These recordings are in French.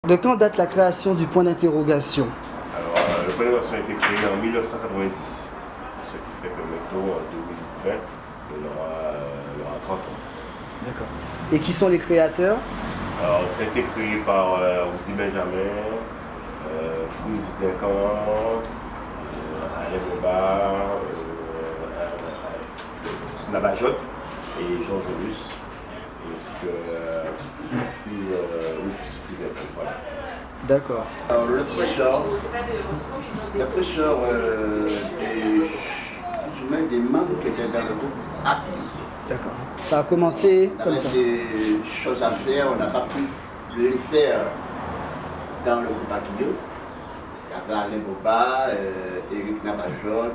De quand date la création du point d'interrogation? Alors, le point d'interrogation a été créé en 1990, ce qui fait que maintenant, en 2020, il aura 30 ans. D'accord. Et qui sont les créateurs? Alors, ça a été créé par Woody Benjamin, Fouzi Duncan, Alain Bobard, Nabajot et Georges Luce, ainsi que Fouzi Duncan. Voilà. D'accord. Alors, le prêcheur est plus ou moins des membres qui étaient dans le groupe Acti. D'accord. Ça a commencé On comme avait ça. des choses à faire, on n'a pas pu les faire dans le groupe Akio. Il y avait Alain Boba, Éric Nabajot,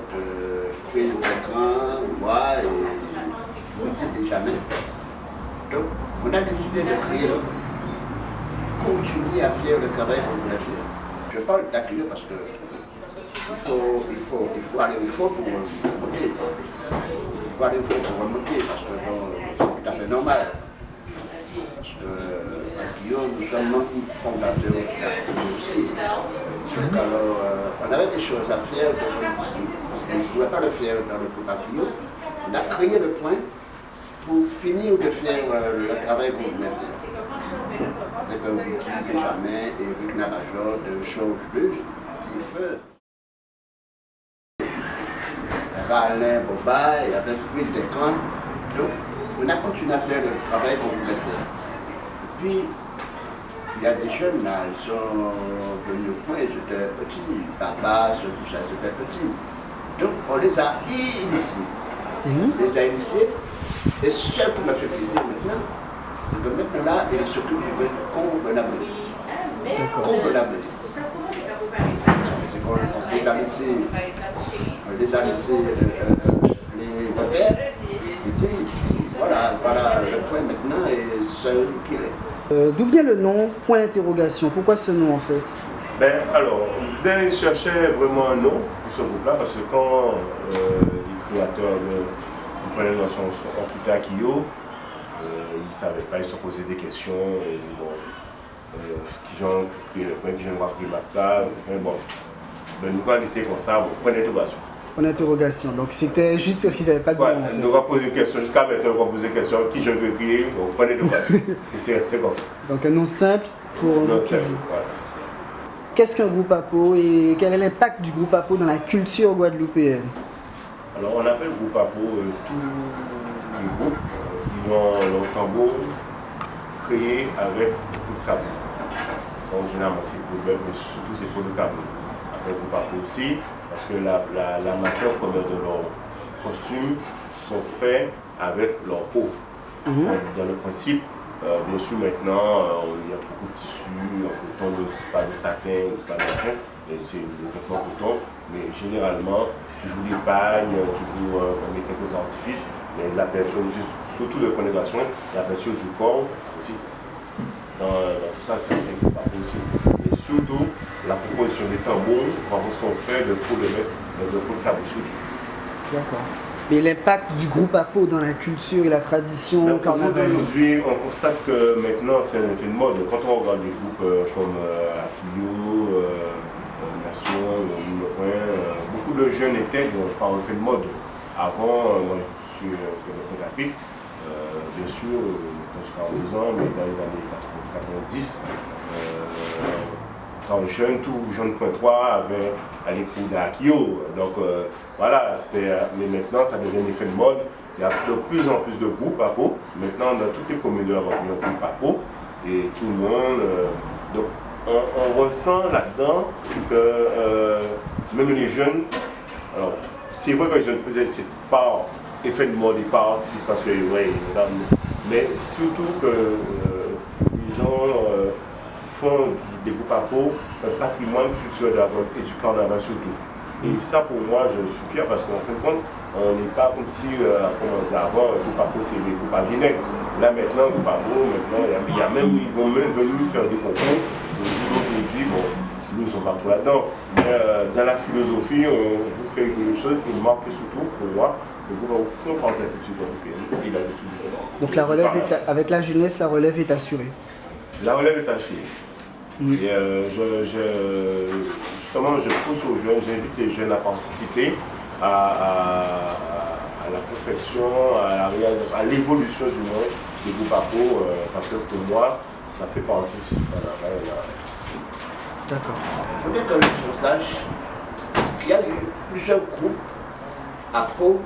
Frédéric Legrand, moi et Woody Benjamin. Donc, on a décidé de créer, continuer à faire le travail qu'on voulait faire. Je parle d'Akio parce que il faut aller au fond pour remonter. Il faut aller au fond pour remonter parce que c'est tout à fait normal. Parce que Akio, nous sommes membres fondateurs d'Akio aussi. Donc alors, on avait des choses à faire, on ne pouvait pas le faire dans le groupe Akio. On a créé le point pour finir de faire le travail qu'on voulait faire. Avec Woody Benjamin, Éric Nabajot, Georges Luce, Tifeur. Il y avait Alain Boba, il y avait Fouzi Duncan. Donc, on a continué à faire le travail qu'on voulait faire. Et puis, il y a des jeunes là, ils sont venus au point, ils étaient petits, Barbas, tout ça, c'était petit. Donc, on les a initiés. On les a initiés. Et ce qui m'a fait plaisir maintenant, c'est que maintenant là, ils s'occupent du convenablement. Convenablement. C'est qu'on les a laissés, les repères. Et puis, voilà le point maintenant et c'est eux qu'il est. D'où vient le nom point d'interrogation? Pourquoi ce nom en fait? Ben, alors, on disait qu'ils cherchaient vraiment un nom pour ce groupe-là, parce que quand les créateurs du point d'interrogation ont quitté Akio, ils ne savaient pas, ils se posaient des questions, et bon, qui ont créé le point, qui ont créé Master, mais bon, ben, nous quand on essayait comme ça, bon, point d'interrogation. Point d'interrogation. Donc c'était juste parce qu'ils n'avaient pas de nom. Ouais, En fait. nous avons posé une question, jusqu'à maintenant, on va poser une question, qui je veux créer, donc point d'interrogation. Et c'est resté comme ça. Donc un nom simple pour un Non, groupe c'est qui dit. voilà. Qu'est-ce qu'un groupe APO et quel est l'impact du groupe APO dans la culture guadeloupéenne? Alors on appelle groupe APO tous les groupes qui ont leur tambour créé avec le câble. Donc généralement c'est pour le mais surtout c'est pour le câble. On appelle groupe APO aussi parce que la matière première de leurs costumes sont faits avec leur peau. Donc, dans le principe, bien sûr maintenant il y a beaucoup de tissus, en coton, c'est pas de satin, c'est pas de machin, mais c'est le vêtement coton. Mais généralement, c'est toujours des pailles, toujours on met quelques artifices, mais la peinture, surtout de pénétration, la peinture du corps aussi. Dans tout ça, c'est un fait pas possible. Et surtout, la proposition des tambours sont faits de peau de bête, de peau de cabri surtout. D'accord. Mais l'impact du groupe APO dans la culture et la tradition carnavale. Aujourd'hui, on constate que maintenant, c'est un effet de mode. Quand on regarde des groupes comme Akio, Nation, Le Point, beaucoup de jeunes étaient par effet de mode. Avant, moi je suis de Capic, bien sûr, quand j'ai 42 ans, mais dans les années 90, étant jeune, tout jeune point 3 avait à l'écoute d'Akio. Donc voilà, mais maintenant ça devient un effet de mode. Il y a de plus en plus de groupes APO. Maintenant, dans toutes les communes de la Guadeloupe, il y a un groupe APO. Et tout le monde. Donc, on ressent là-dedans que même les jeunes, alors c'est vrai que les jeunes, peut-être c'est pas effet de mode et pas artifice parce que, ouais, mais surtout que les gens font des groupes APO un patrimoine culturel de la Guadeloupe et du carnaval surtout. Et ça pour moi, je suis fier parce qu'en fin de compte, on n'est pas comme si, comme on disait avant, le groupe APO c'est les groupes à vinaigre. Là maintenant, le groupe APO, maintenant, ils vont même venir faire des concours. Aujourd'hui, bon, nous ne sommes pas trop là-dedans. Mais dans la philosophie, on veut faire quelque chose et marquer surtout pour moi que le groupe APO font par sa culture européenne et la culture du Nord. Donc la relève avec la jeunesse, la relève est assurée. La relève est assurée. Et justement, je pousse aux jeunes, j'invite les jeunes à participer à la perfection, à la réalisation, à l'évolution du monde du groupe APO, parce que pour moi, ça fait partie aussi du carnaval. D'accord. Il faudrait que l'on sache qu'il y a eu plusieurs groupes à Pau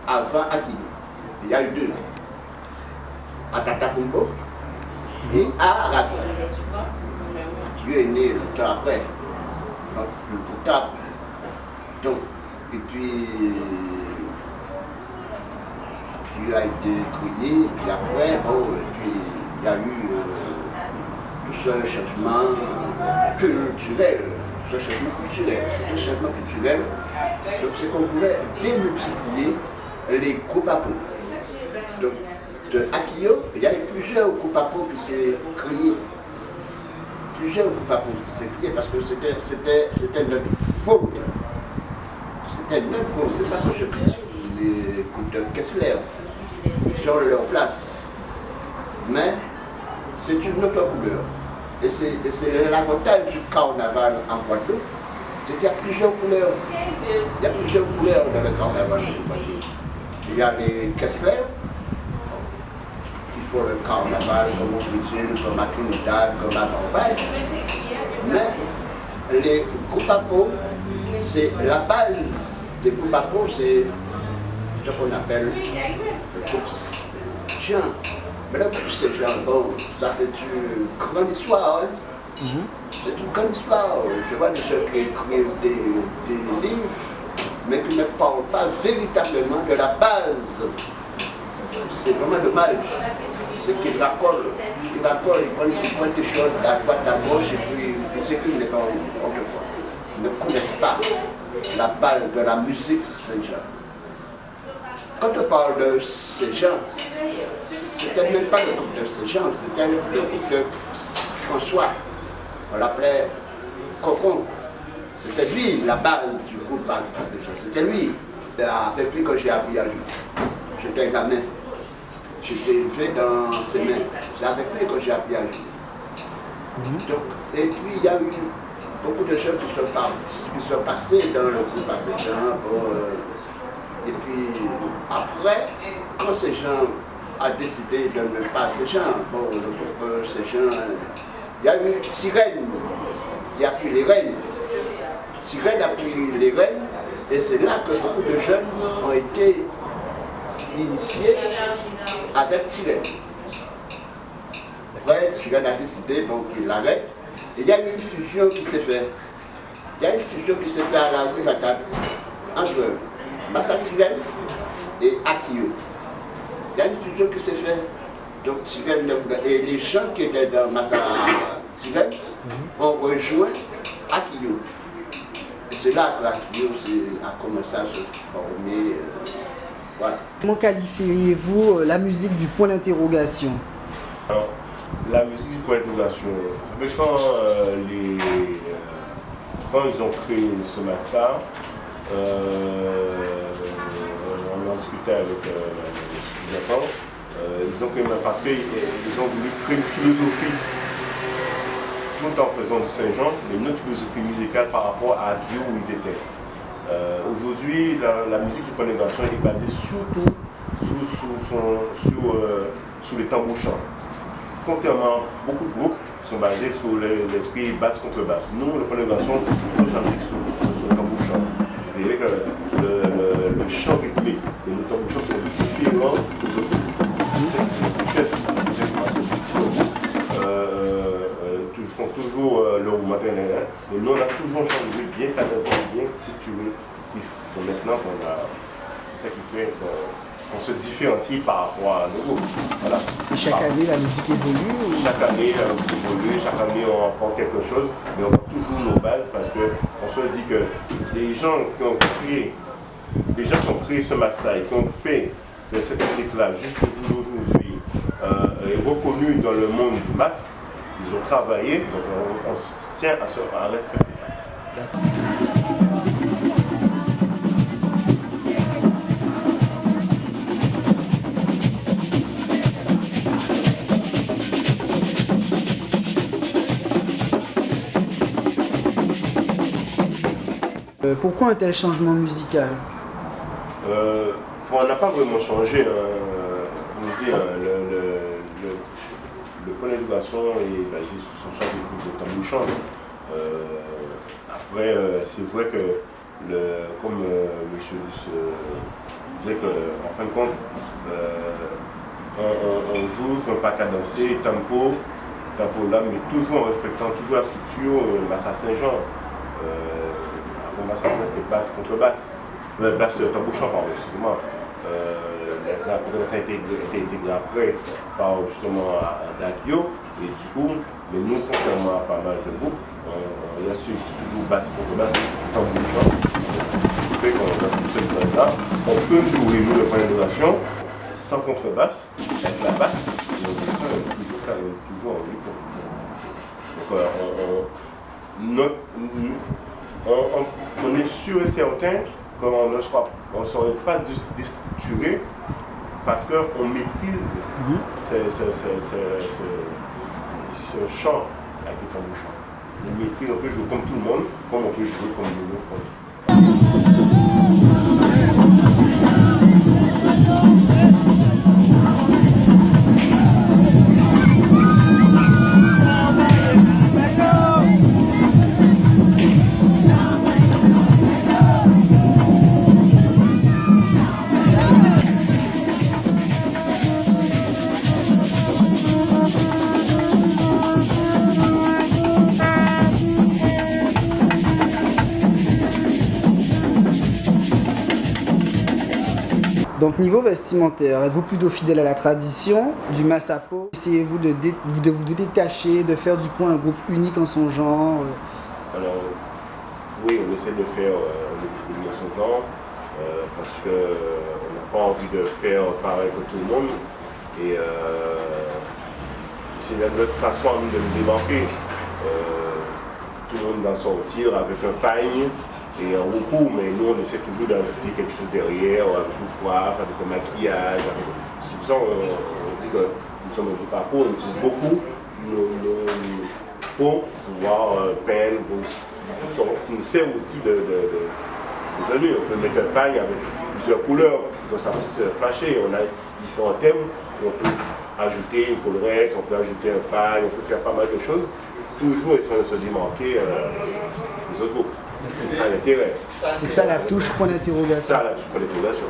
avant Akilo. Il y a eu deux. À Tatakumbo et à Rago. Akilo est né longtemps après. Donc, le potable. Donc, et puis, il a été créé, puis après, bon, et puis il y a eu tout ce changement culturel. Ce changement culturel, donc c'est qu'on voulait démultiplier les groupes à peau. Donc, de Akio, il y a eu plusieurs groupes à peau qui s'est créés. Plusieurs groupes à peau qui s'est créés parce que c'était notre faute. C'était notre faute. C'est pas que je critique les groupes de Kessler. Ils ont leur place. Mais c'est une autre couleur. Et c'est l'avantage du carnaval en Guadeloupe, c'est qu'il y a plusieurs couleurs. Il y a plusieurs couleurs dans le carnaval de Guadeloupe. Il y a les Kessler, qui font le carnaval comme au Brésil, comme à Trinidad, comme à Barbade. Mais les groupes à peau, c'est la base des groupes à peau, c'est ce qu'on appelle le groupe Saint-Jean. Mais le groupe Saint-Jean, bon, ça c'est une grande histoire. Hein? C'est une grande histoire. Je vois des gens qui écrivent des livres, mais qui ne parlent pas véritablement de la base. C'est vraiment dommage. C'est qu'ils raccolent, ils prennent des choses à droite, à gauche, et puis c'est qu'ils ne connaissent pas la base de la musique Saint-Jean. Quand on parle de Saint-Jean, c'était même pas le groupe de Saint-Jean, c'était le groupe de François. On l'appelait Cocon. C'était lui la base du groupe Saint-Jean. C'était lui. Avec lui que j'ai appris à jouer. J'étais un gamin. J'étais élevé dans ses mains. C'est avec lui que j'ai appris à jouer. Donc, et puis il y a eu beaucoup de choses qui sont passées dans le groupe à Saint-Jean. Et puis après, quand Saint-Jean a décidé de ne pas Saint-Jean, bon, le groupe Saint-Jean, il y a eu Sirène, qui a pris les rênes. Sirène a pris les rênes, et c'est là que beaucoup de jeunes ont été initiés avec Sirène. Après, Sirène a décidé qu'il l'arrête, et il y a eu une fusion qui s'est faite. Il y a une fusion qui s'est faite à la rue Vatab, entre Massa Sirène et Akio. Il y a une fusion qui s'est faite. Donc Sirène, et les gens qui étaient dans Massa Sirène ont rejoint Akio. Et c'est là que Akio a commencé à se former. Voilà. Comment qualifieriez-vous la musique du point d'interrogation? Alors, la musique du point d'interrogation, ça fait quand ils ont créé ce master, on en discutait avec les étudiants, ils ont créé, parce qu'ils ont voulu créer une philosophie tout en faisant du Saint-Jean, mais une autre philosophie musicale par rapport à Akio où ils étaient. Aujourd'hui, la musique du point d'interrogation est basée surtout sur les tambours chants. Contrairement à beaucoup de groupes qui sont basés sur l'esprit basse contre basse. Nous, le point d'interrogation, on pose la musique sur le tambour chant. Vous verrez que le chant rythmique et le tambour chant sont différents des autres groupes. C'est une richesse ils font toujours le roulement matin, mais nous on a toujours un chant de musique bien cadencé, bien structuré. Donc maintenant, c'est ça qui fait qu'on se différencie par rapport à nos groupes. Voilà. Et chaque année, la musique évolue? Chaque année, la musique évolue, chaque année on apprend quelque chose, mais on a toujours nos bases parce qu'on se dit que les gens qui ont créé ce Maasai, qui ont fait que cette musique-là, jusqu'au jour d'aujourd'hui, est reconnue dans le monde du mas, ils ont travaillé, donc on se tient à respecter ça. D'accord. Pourquoi un tel changement musical? On n'a pas vraiment changé. Le point d'éducation est basé sur son champ de tambouchant. Après, c'est vrai que, comme monsieur disait qu'en fin de compte, on joue, un pas cadencé, tempo là, mais toujours en respectant toujours la structure Massa Saint-Jean. Avant Massa Saint-Jean, c'était basse contre basse. Basse tambouchant, pardon, excusez-moi. La contrebasse a été intégrée après par justement Dakio. Et du coup, mais nous, contrairement à pas mal de groupes, bien sûr, c'est toujours basse contrebasse, mais c'est tout tambouchant. Ce qui fait qu'on a toute cette base-là. On peut jouer, nous, le point d'innovation sans contrebasse, avec la basse, et on descend toujours en lui. Donc, on est sûr et certain qu'on ne serait pas déstructuré parce qu'on maîtrise ce chant avec le tambouchant. On maîtrise, on peut jouer comme tout le monde, comme on peut jouer comme nous. Donc niveau vestimentaire, êtes-vous plutôt fidèle à la tradition du Massapo? Essayez-vous de vous détacher, de faire du point un groupe unique en son genre? Alors, oui, on essaie de faire le groupe unique en son genre parce qu'on n'a pas envie de faire pareil que tout le monde. Et c'est notre façon de nous démarquer. Tout le monde va sortir avec un pagne et un recours, mais nous on essaie toujours d'ajouter quelque chose derrière, avec une coiffe, avec un maquillage. C'est pour ça on dit que nous sommes un groupe à peau, on utilise beaucoup pour pouvoir peindre. On sert aussi de tenue. On peut mettre un pagne avec plusieurs couleurs, donc ça peut se flasher. On a différents thèmes, on peut ajouter une collerette, on peut ajouter un pagne, on peut faire pas mal de choses, toujours essayant de se démarquer des autres groupes. C'est ça l'intérêt. C'est ça la touche point d'interrogation. C'est ça la touche point d'interrogation.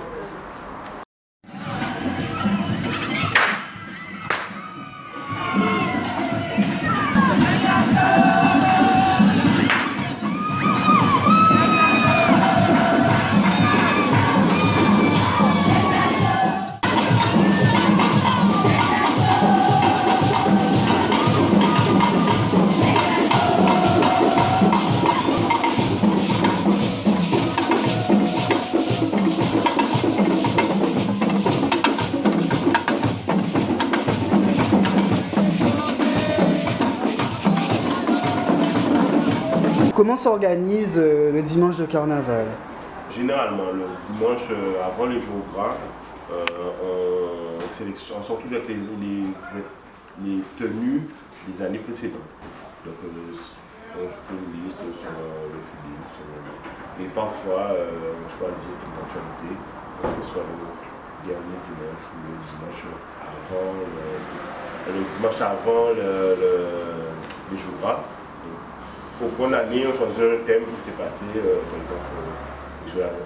Comment s'organise le dimanche de carnaval? Généralement, le dimanche, avant les jours gras, on sort toujours avec les tenues des années précédentes. Donc, je fais une liste sur le filet. Et parfois, on choisit une thème d'actualité. On fait soit le dernier dimanche ou le dimanche avant les jours gras. Au cours de l'année, on choisit un thème qui s'est passé, par exemple,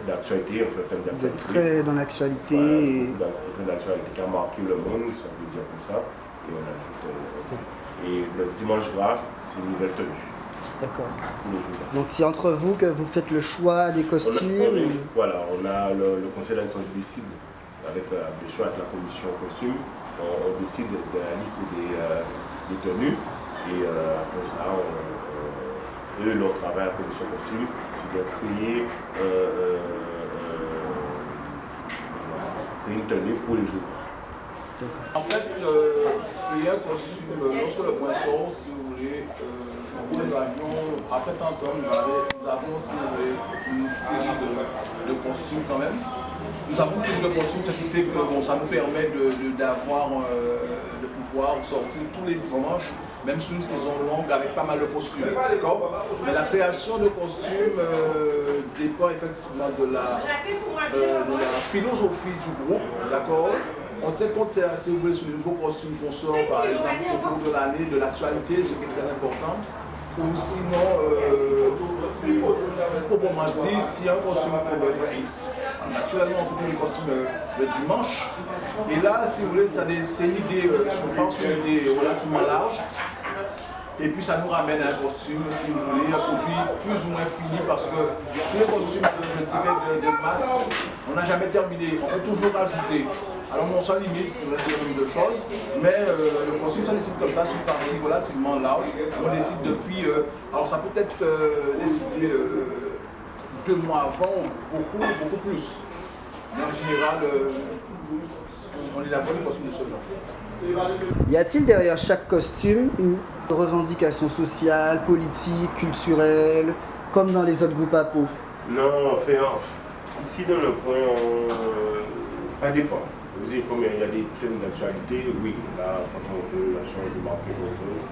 d'actualité, on fait un thème d'actualité. Vous êtes très dans l'actualité. Voilà, un thème d'actualité qui a marqué le monde, si on peut dire comme ça, et on ajoute. Et le dimanche gras, c'est une nouvelle tenue. D'accord. Tous les jours. Donc c'est entre vous que vous faites le choix des costumes? Voilà, on a le conseil d'administration qui décide, avec la commission costume, on décide de la liste des tenues, et après ça, leur travail à la commission costume, c'est de créer une tenue pour les jours. En fait, il y a un costume, lorsque le point sort, si vous voulez, nous avions, après tant de temps, nous avons si vous voulez, une série de costumes quand même. Nous avons une série de costumes, ce qui fait que bon, ça nous permet de pouvoir sortir tous les dimanches même sur une saison longue avec pas mal de costumes. D'accord? Mais la création de costumes dépend effectivement de la philosophie du groupe. D'accord? On tient compte, si vous voulez, sur les nouveaux costumes qu'on sort, par exemple, au cours de l'année, de l'actualité, ce qui est très important. Ou sinon, proprement dit, s'il y a un costume qu'on veut faire, naturellement on fait tous les costumes le dimanche. Et là, si vous voulez, c'est une idée, on part sur une idée relativement large. Et puis ça nous ramène à un costume, si vous voulez, un produit plus ou moins fini, parce que sur les costumes, je dirais, de masse, on n'a jamais terminé, on peut toujours rajouter. Alors on s'en limite, c'est le nombre de choses, mais le costume ça décide comme ça, sur une partie relativement large. On décide depuis, alors ça peut être décidé 2 mois avant, beaucoup plus. Mais en général, on élabore les costumes de ce genre. Y a-t-il derrière chaque costume une revendication sociale, politique, culturelle, comme dans les autres groupes à peau? Non, ici dans le coin, ça dépend. Vous dites comme il y a des thèmes d'actualité, oui, là, quand on veut la chance de marquer quelque chose,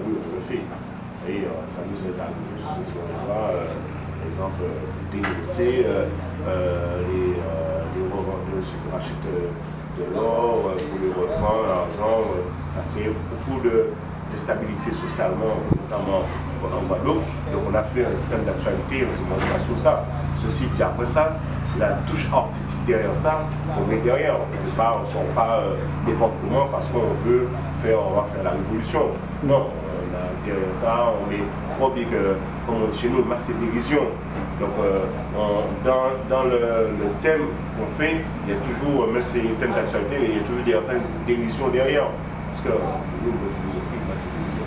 oui, on le fait. Et ça nous est arrivé sur ces soirées-là, par exemple, dénoncer les revendeurs, ceux qui rachètent de l'or pour les revendre, l'argent, ça crée beaucoup de déstabilité socialement, notamment en Guadeloupe. Donc on a fait un thème d'actualité, on s'est sur ça. Ceci dit, après ça, c'est la touche artistique derrière ça qu'on met derrière. On ne sort pas n'importe comment parce qu'on va faire la révolution. Non, on a derrière ça, on est pas oublié que, comme on dit chez nous, masse c'est dérision. Donc dans le thème qu'on fait, il y a toujours, même si c'est un thème d'actualité, mais il y a toujours derrière ça une petite dérision derrière. Parce que nous, notre philosophie, masse c'est dérision.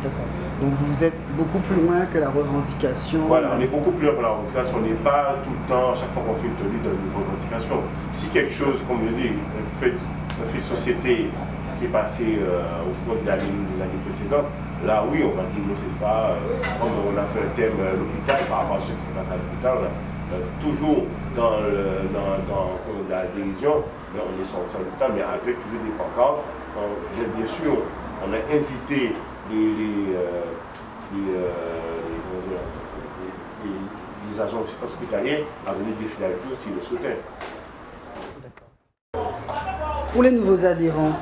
D'accord. Donc vous êtes beaucoup plus loin que la revendication. Voilà, on est beaucoup plus loin que la revendication. On n'est pas tout le temps, à chaque fois qu'on fait une tenue, d'une revendication. Si quelque chose, comme je dis, un fait de société s'est passé au cours des années précédentes, là oui, on va dénoncer ça. Comme on a fait un thème l'hôpital par rapport à ce qui s'est passé à l'hôpital, toujours dans la dérision, mais on est sorti à l'hôpital, mais avec toujours des pancartes. Bien sûr, on a invité les agents hospitaliers à venir défiler avec nous s'ils le souhaitaient. Pour les nouveaux adhérents,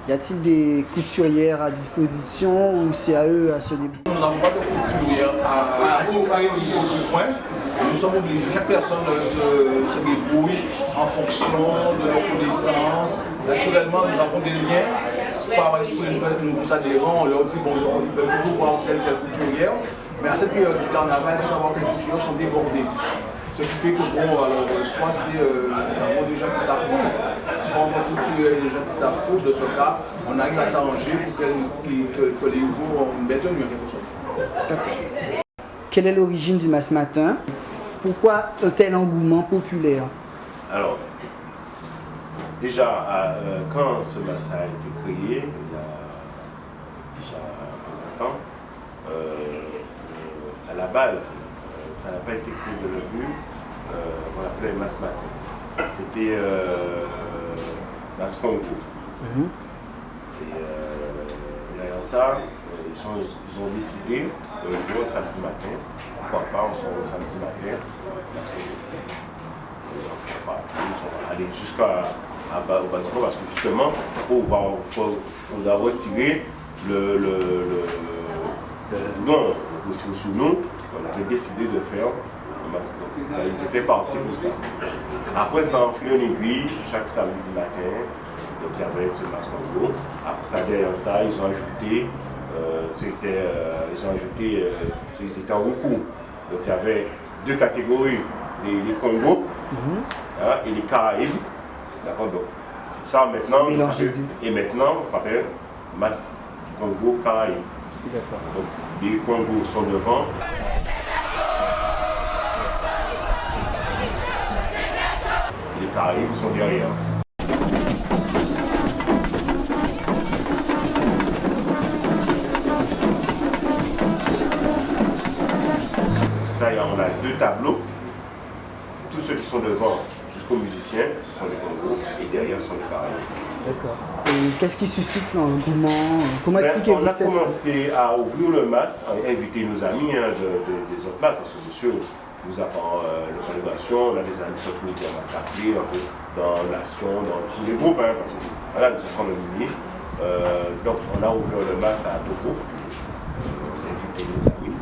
y a-t-il des couturières à disposition ou c'est à eux à se débrouiller? Nous n'avons pas de couturières à attirer au niveau du point. Nous sommes obligés, chaque personne se débrouille en fonction de leurs connaissances. Naturellement, nous avons des liens. Pour les nouveaux adhérents, on leur dit bon, ils peuvent toujours voir telle couturière. Mais à cette période du carnaval, il faut savoir que les couturières sont débordées. Ce qui fait que bon, alors, soit c'est nous avons des gens qui savent prendre couturier et des gens qui savent de ce cas, on arrive à s'arranger pour que les nouveaux ont une belle tenue en quelque sorte. D'accord. Quelle est l'origine du Masse Matin? Pourquoi un tel engouement populaire? Alors, déjà, quand ce Masse a été créé, il y a déjà un peu de temps, à la base, ça n'a pas été créé de le but, on l'appelait Masse Matin. C'était Masse Congo. Et derrière ça, ils ont décidé de jouer le samedi matin. Pourquoi pas, on sort le samedi matin, parce que ils sont allés jusqu'au bas du fond, parce que justement, il faudra retirer le non, sous nous, on avait décidé de faire. Donc, ils étaient partis pour ça. Après, ça a enflé une aiguille chaque samedi matin. Donc, il y avait ce Masse Congo. Après ça, derrière ça, ils ont ajouté, ils étaient en recours. Donc, il y avait 2 catégories, les Congos et les Caraïbes. D'accord, donc, c'est ça maintenant. Et maintenant, on rappelle Masse Congo Caraïbes. D'accord. Donc, les Congos sont devant. Et les Caraïbes sont derrière. C'est ça, on a 2 tableaux. Tous ceux qui sont devant jusqu'aux musiciens, ce sont les Congos, et derrière sont les Caraïbes. D'accord. Et qu'est-ce qui suscite l'engouement? Comment expliquez-vous On a cette... commencé à ouvrir le MAS, à inviter nos amis des autres MAS, parce que monsieur nous apprend l'organisation, on a des amis qui sont tous les MAS Cartier, un peu dans Nation, dans tous les groupes, hein, parce que voilà, nous sommes quand même unis. Donc on a ouvert le MAS à Togo, on a invité nos amis,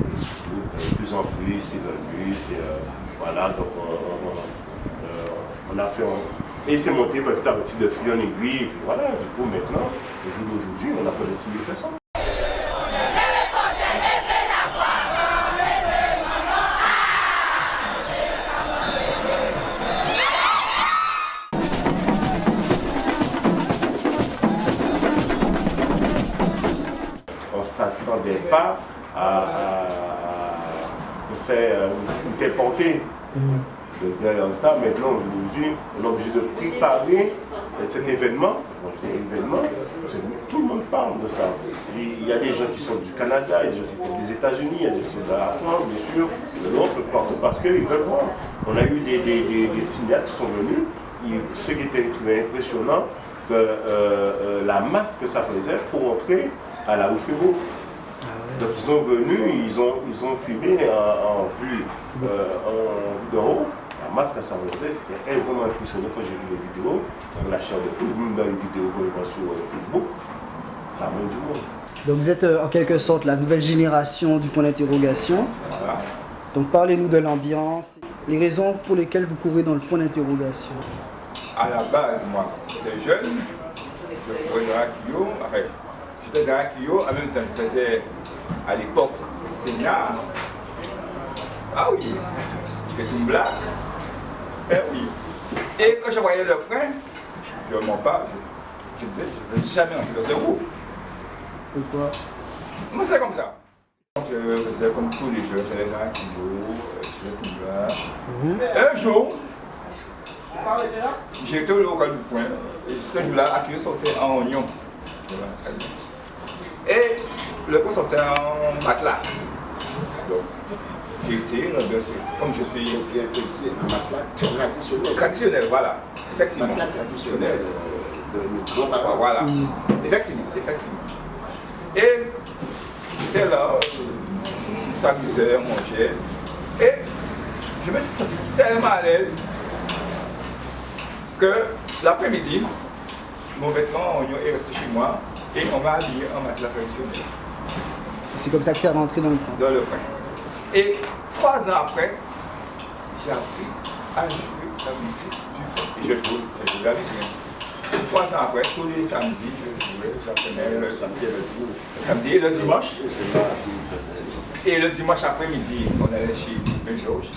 et surtout, de plus en plus, c'est venu, voilà, donc on a fait... Et c'est monté petit à petit de fil en aiguille, et puis voilà, du coup maintenant, le jour d'aujourd'hui, on a près de 6 000 personnes. On ne s'attendait pas à que c'est une telle portée. Derrière ça, maintenant, aujourd'hui, on est obligé de préparer cet événement. Bon, je dis événement, parce que tout le monde parle de ça. Il y a des gens qui sont du Canada, il y a des gens qui sont des États-Unis, il y a des gens qui sont de la France, bien sûr, de l'autre partout, parce qu'ils veulent voir. On a eu des cinéastes qui sont venus, ce qui était impressionnant, que la masse que ça faisait pour entrer à la Oufebo. Donc ils sont venus, ils ont filmé en vue de haut. La masse que ça faisait, c'était vraiment impressionnant quand j'ai vu les vidéos, la chair de poule, même dans les vidéos qu'on voit sur Facebook, ça amène du monde. Donc vous êtes en quelque sorte la nouvelle génération du point d'interrogation. Voilà. Donc parlez-nous de l'ambiance, les raisons pour lesquelles vous courez dans le point d'interrogation. À la base, moi, j'étais jeune, je courais dans la Kyo, enfin, j'étais dans la Kyo, en même temps je faisais à l'époque Sénat. Ah oui, je fais une blague. Eh oui. Et quand je voyais le point, je ne mens pas, je disais, je ne vais jamais entrer dans ce groupe. Pourquoi? Moi, c'était comme ça. Je faisais comme tous les jeux, j'allais dans la Kyo, je faisais tout là. Un jour, j'ai été au local du point, et ce jour-là, Akio sortait en oignon. Et le point sortait en matelas. Donc, j'ai été renversé. Comme je suis Un matelas traditionnel, voilà. Effectivement. Matelas traditionnel de nos grands-parents. Voilà. Effectivement. Et j'étais là, on s'amusait, on mangeait. Et je me suis senti tellement à l'aise que l'après-midi, mon vêtement en oignon est resté chez moi et on m'a habillé en matelas traditionnel. C'est comme ça que tu es rentré dans le point. Dans le point. Et 3 ans après, j'ai appris à jouer la musique du point. Et je joue la musique. 3 ans après, tous les samedis, je jouais, j'apprenais le samedi et le dimanche. Et le dimanche après-midi, on allait chez Georges,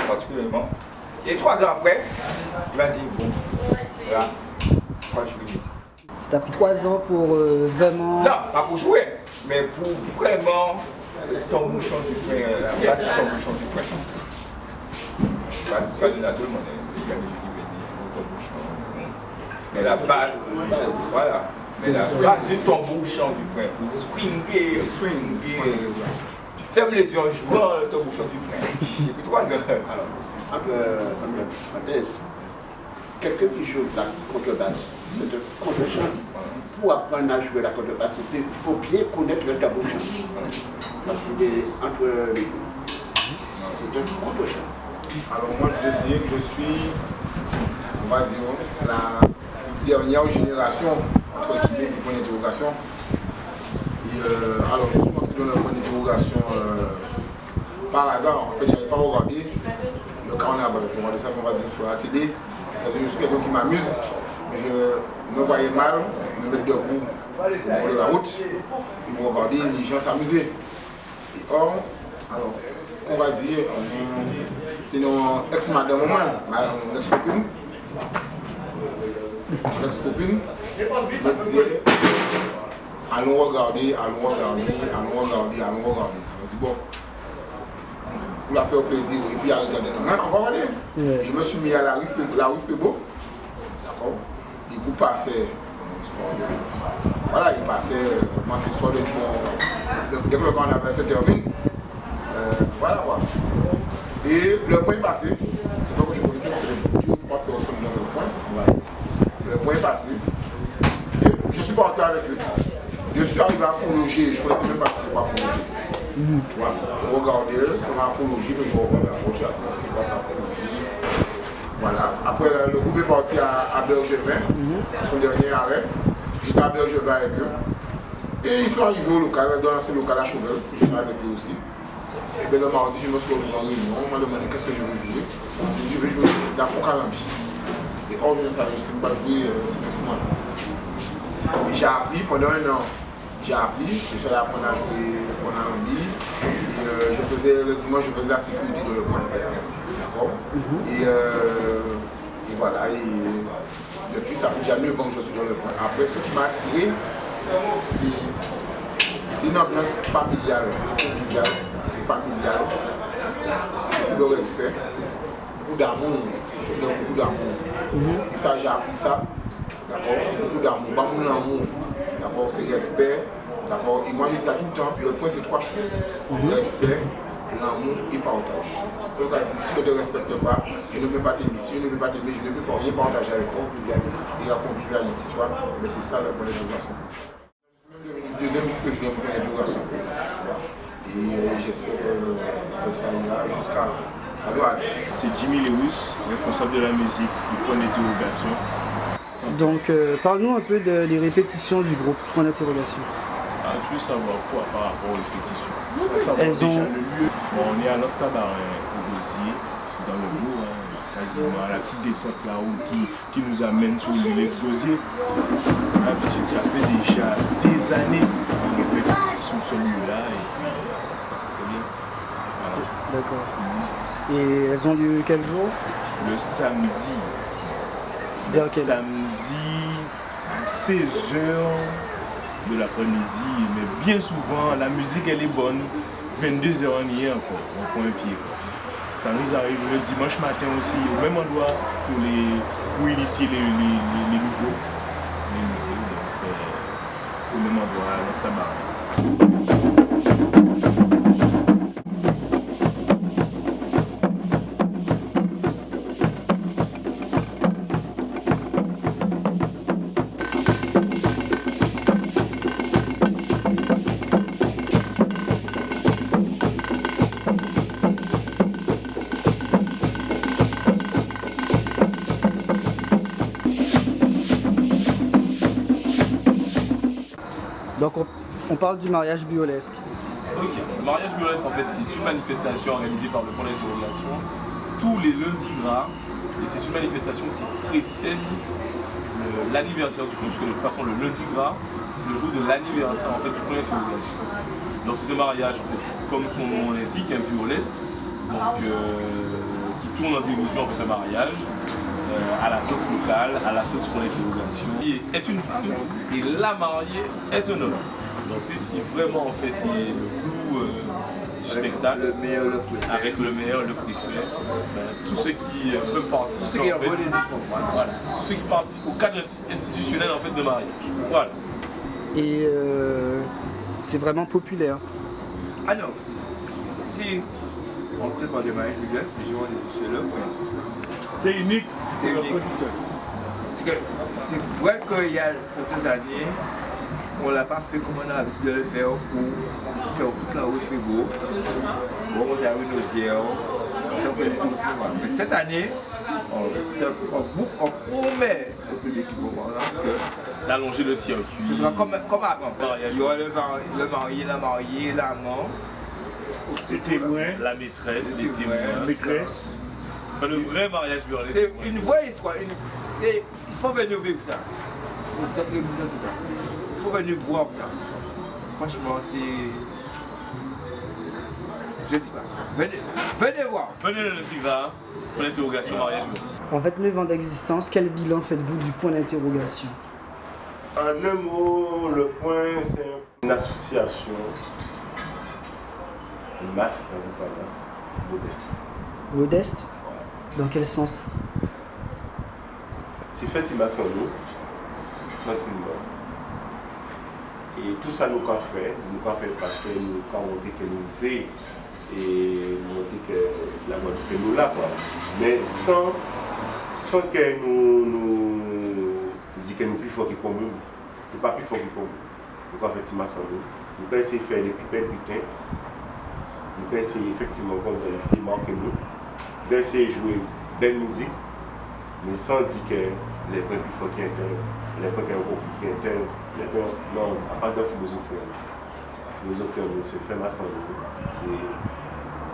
particulièrement. Et 3 ans après, il m'a dit, bon, voilà, pourquoi jouer musique? Ça t'a pris 3 ans pour vraiment... Non, pas pour jouer, mais pour vraiment ton bouchon du point, la base de ton bouchon du point. C'est pas donné à tout le monde, les gars qui viennent jouer ton bouchon. Mais la base, voilà. Mais la base du tambour chant du point, pour swinguer, tu fermes les yeux en jouant le tambour chant du point. Depuis 3 ans. Alors, parenthèse, quelqu'un qui joue de la contrebasse, c'est un contre-chant. Pour apprendre à jouer la contrebasse, il faut bien connaître le tambour chant. Parce qu'il est entre les deux. C'est un contre-chant. Alors moi je dirais que je suis, on va dire, la dernière génération entre guillemets du point d'interrogation. Et alors je suis entré dans le point d'interrogation par hasard. En fait, je n'avais pas regardé le carnaval. Je regardais ça, on va dire, sur la télé. C'est-à-dire, je suis quelqu'un qui m'amuse, mais je me voyais mal me mettre debout au bord de la route et me regarder les gens s'amuser. Et or, alors, on va dire, c'était une ex-madame, mon ex-copine. Mon ex-copine me disait, allons regarder. Je me dis, bon, pour la faire plaisir et puis arrêter d'être on va regarder. Ouais. Je me suis mis à la rue Fébo. D'accord. Les groupes passaient. Voilà, ils passaient. Moi, c'est l'histoire de dès que le carnaval se termine. Voilà quoi. Et le point est passé, c'est pas que je connaissais peut-être 2 ou 3 personnes dans le point, on va dire. Le point est passé. Et je suis parti avec lui. Je suis arrivé à Fond-Logis, je ne connaissais même pas c'était quoi Fond-Logis. Tu vois, je regardais, on a Fond-Logis, mais je regardais à Roger, c'est quoi ça Fond-Logis. Voilà. Après, le groupe est parti à Bergevin, à son dernier arrêt. J'étais à Bergevin avec eux. Et ils sont arrivés au local, dans l'ancien local à Chauvel, j'étais avec eux aussi. Et bien le mardi, je me suis retrouvé en réunion, on m'a demandé qu'est-ce que je veux jouer. J'ai dit je vais jouer d'Apocalypse. Et or je ne savais pas jouer cet instrument. Et j'ai appris pendant 1 an. J'ai appris, je suis allé apprendre à jouer Apocalypse. Et je faisais, le dimanche, je faisais la sécurité dans le point. D'accord. Et voilà, et depuis ça fait déjà 9 ans que je suis dans le point. Après, ce qui m'a attiré, c'est une ambiance familiale, c'est convivial, c'est familial, c'est beaucoup de respect, beaucoup d'amour, si tu veux dire beaucoup d'amour. Et ça, j'ai appris ça, d'accord, c'est beaucoup d'amour, pas mon amour, d'accord, c'est respect, d'accord. Et moi je dis ça tout le temps, le point c'est 3 choses, respect, l'amour et partage. Donc si je ne te respecte pas, je ne peux pas t'aimer, si je ne peux pas t'aimer, je ne peux pas rien partager avec toi, et la convivialité, tu vois, mais c'est ça le point de l'interrogation. Je suis même devenu 2e vice-président du point d'interrogation, tu vois. Et j'espère que ça ira jusqu'à... Ça doit aller. C'est Jimmy Lewis, responsable de la musique du point d'interrogation. Donc, parle-nous un peu des répétitions du groupe, point d'interrogation. Tu veux savoir quoi par rapport aux répétitions? Elles ont... le lieu. Bon, on est à l'Ostabarin, au Gosier, dans le bourg, quasiment à la petite descente là-haut qui nous amène sur l'île de Gosier. Ça fait déjà des années qu'on répète sur ce lieu-là et puis ça se passe très bien. Voilà. D'accord. Et elles ont lieu quel jour? Le samedi. Vers quel? Samedi, 16h de l'après-midi, mais bien souvent la musique elle est bonne. 22h on y est encore, on prend un pied. Ça nous arrive le dimanche matin aussi, au même endroit pour initier les nouveaux. Donc, au même endroit, à l'Ostabarin. Donc on parle du mariage biolesque. Ok, le mariage burlesque en fait c'est une manifestation organisée par le point d'interrogation tous les lundis gras et c'est une manifestation qui précède l'anniversaire du point, parce que de toute façon le lundi gras c'est le jour de l'anniversaire en fait du point d'interrogation. Donc c'est le mariage en fait, comme son nom l'indique, un burlesque, donc qui tourne en télévision en fait le mariage. À la sauce locale, à la sauce pour l'interrogation. Il est une femme et la mariée est un homme. Donc c'est si vraiment en fait il est le clou du spectacle, Le meilleur, le préféré. avec le meilleur, le préféré, enfin, tous ceux qui peuvent participer, en fait, voilà, tous ceux qui participent au cadre institutionnel en fait de mariage. Voilà. Et c'est vraiment populaire. Ah non, si on te parle de mariage burlesque, les gens disent c'est le point. C'est unique. C'est unique. C'est vrai qu'il y a certaines années, on ne l'a pas fait comme on a l'habitude de le faire pour faire toute la rue Fribourg, pour monter à la rue Nausière, faire que le tourisme. Mais cette année, on promet au public que D'allonger le circuit. ce sera comme avant. Mariage. Il y aura le marié, la mariée, l'amant, C'est témoin. La maîtresse, les Les témoins. témoins. Maîtresse. Enfin, le vrai mariage burlesque. c'est une vraie histoire. Il faut venir vivre ça. Il faut venir voir ça. Franchement, c'est... Je sais pas. Venez voir. Venez le lundi gras pour l'interrogation mariage burlesque. En 29 ans d'existence, quel bilan faites-vous du point d'interrogation? En un mot, le point, c'est une association, une masse, pas masse, modeste. Modeste? Dans quel sens? C'est fait, il m'a sans nous, tranquillement. Et tout ça nous qu'a fait parce que nous avons dit que nous veillons et montrer que la Guadeloupe est nous là, quoi. Mais sans que nous disons que nous sommes plus forts que pour nous. Nous ne sommes pas plus forts que pour nous. Nous avons fait ça nous. Nous avons essayé de faire des plus belles butins. Nous avons essayé effectivement de marquer nous. Nous avons essayé de jouer belle musique, mais sans dire que les points plus forts qui sont tel, les points qui sont beaucoup plus tel, les points, non, à part de philosophie. Philosophie, c'est faire ma santé.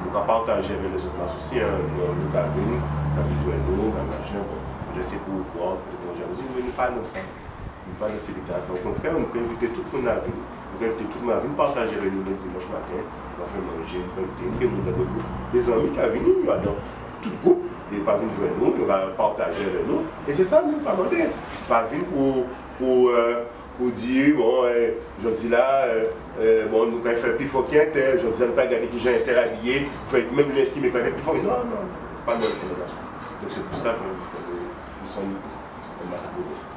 Nous avons partagé avec les autres masses aussi. Nous avons venu, nous avons joué nous, nous avons machin, nous laisser pour voir, pour jalousie. Nous ne pas dans ça. Nous pas dans ces déclarations. Au contraire, nous pouvons inviter tout le monde à venir. Nous pouvons inviter tout le monde à venir partager avec nous le dimanche matin. Nous allons faire manger, nous pouvons inviter nous dans le groupe. Des amis qui viennent, nous dans tout le groupe. Ils ne viennent vers nous, nous allons partager avec nous. Et c'est ça, nous allons demander. Pas venir pour dire, bon, je dis là, bon, nous allons faire plus fort qu'il y a un tel, je dis, nous allons regarder qui j'ai un tel habillé, même les qui me connaissent plus fort. Non, pas de relation. Donc c'est pour ça que nous sommes un masse modeste.